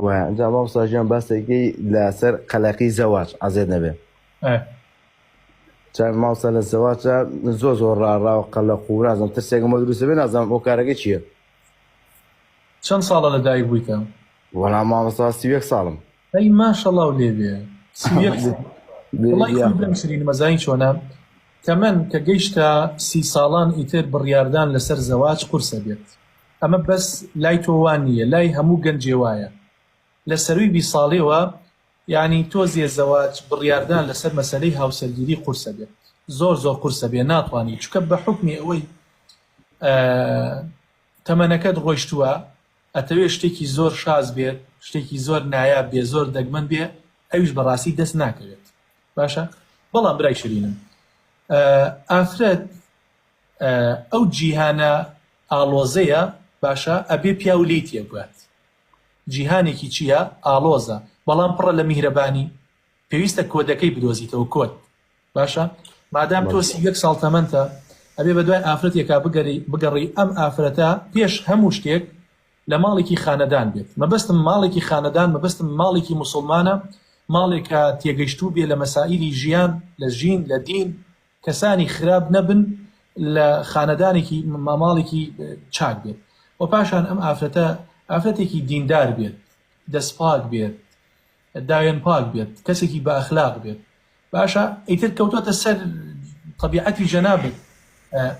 وين جا ما بصاجين بس يجي لسر قلقي زواج عزيز نبي كان ما وصل الزواج زوز را وقلق ولازم ترسيق مدرسة بين لازم وكارجي شيء چەند ساڵە لە دایک بوویتە؟ ولا ما وصل سيبك صالم ئەی ماشەڵڵا و لێ بێ وڵی خۆی بڵێم شرین مەزانی چۆنە تەمەن کە گەیشتە 30 ساڵان ئیتر بڕیاردان لەسەر زەواج قورسە بێت ئەمە بەس لای تۆوان نییە لای هەموو گەنجێوایە لە سەروی 20 ساڵێەوە یعنی تۆزیە زەواج بڕیاردان لەسەر مەسەلەی هاوسەرگیری قورسە بێت زۆر قورسە بێ ناتوانانی چکە بە حکمی ئەوەی تەمەنەکەت ڕۆیشتووە ئەتەوێت شتێکی زۆر شاز بێت شتێکی زۆر نایاب بێ زۆر دەگمەن بێ ئەویش بەڕاستی دەست ناکەوێت باشە بەڵام برای شیرینم ئافرەت ئەو جیهانە ئاڵۆزەیە باشە ئەبێ پیا و لی تێبوات جیهانێکی چییە ئاڵۆزە بەڵام پڕە لە میهرەبانی پێویستە کۆدەکەی بدۆزیتەوە کۆت باشە مادام تۆ 31 ساڵ تەمەنتە ئەبێ بە دوای ئافرەتێکا بگەڕی ئەم ئافرەتە پێش هەموو شتێک لە ماڵێکی خانەدان بێت مەبەستم ماڵێکی خانەدان مەبەستم ماڵێکی موسڵمانە ماڵێکە تێگەیشتوو بێ لە مەسائیلی ژیان لە ژین لە دین کەسانی خراپ نەبن لە خانەدانێکی ماڵێکی چاک بێت و پاشان ئەم ئافرەتێکی دیندار بێت دەست پاک بێت داوێن پاک بێت کەسێکی بە ئەخلاق بێت باشە ئیتر کەوتوتە سەر طبیعەتی جەنابێت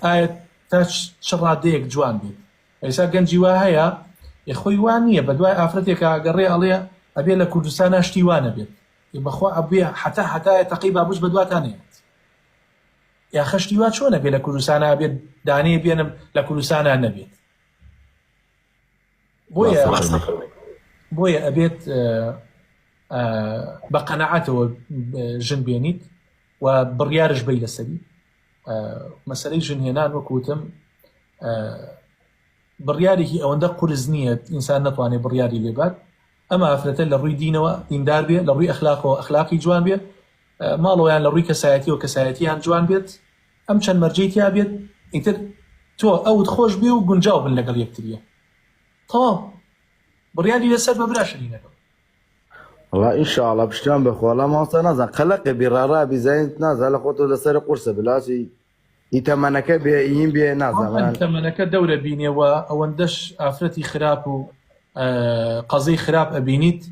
ئایا تا چ ڕادەیەک جوان بێت ئێستا گەنجی وا هەیە خۆی وان نییە بە دوای ئافرەتێکە گەڕێ ئەڵێ ئەبێ لە کوردستانە شتی وانە بێت بەخوا ئەبێ حتا تەقی بابوش بە دواتانێت یا خەشتی وا چۆنە بێ لە کوردستانە بێت دانەیە بێنم لە کوردستانە نەبێت بۆیە ئەبێت بە قەنەعەتەوە ژن بێنیت و بڕیارش بی لەسەری مەسەلەی ژنهێنان وەکوتم بڕیارێکی ئەوەندە قورس نییە ئینسان نەتوانێت بڕیاری لێبات ئەمە ئافرەتە لە ڕووی دینەوە دیندار بێت لە ڕووی ئەخلاقەوە ئەخلاقی جوان بێت ماڵەوەیان لە ڕووی کەسایەتیەوە کەسایەتیان جوان بێت ئەم چەند مەرجەیتیا بێت ئیتر تۆ ئەوت خۆش بێ و گونجاو بن لەگەڵ یەکتریە تەواو بڕیاری لەسەر بە برا شەرینەکە والله إن شاء الله بشتان بخوالا ما صار قلق برارا بزين نازل خطو لسر قرص بلاسي يتمنك بيين بي نازل يتمنك دورة بيني وأوندش أفرتي خراب و قضية خراب أبينيت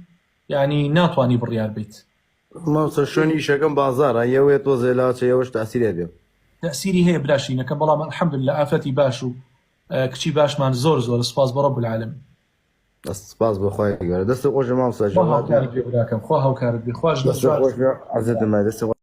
يعني ناتواني بالريال بيت ما شلون يشكم بازار يوي توزيلات يوش تأثير يبي تأثيري هي بلاشي نك بالله الحمد لله أفرتي باشو كشي باش مان زور سباس برب العالمين سپاس بخوای گەورە دەست خۆش مام سەجاد خوا هاوکارت بێ براکەم خوا هاوکارت بێ خوش دەست خۆش عەزیزم دەست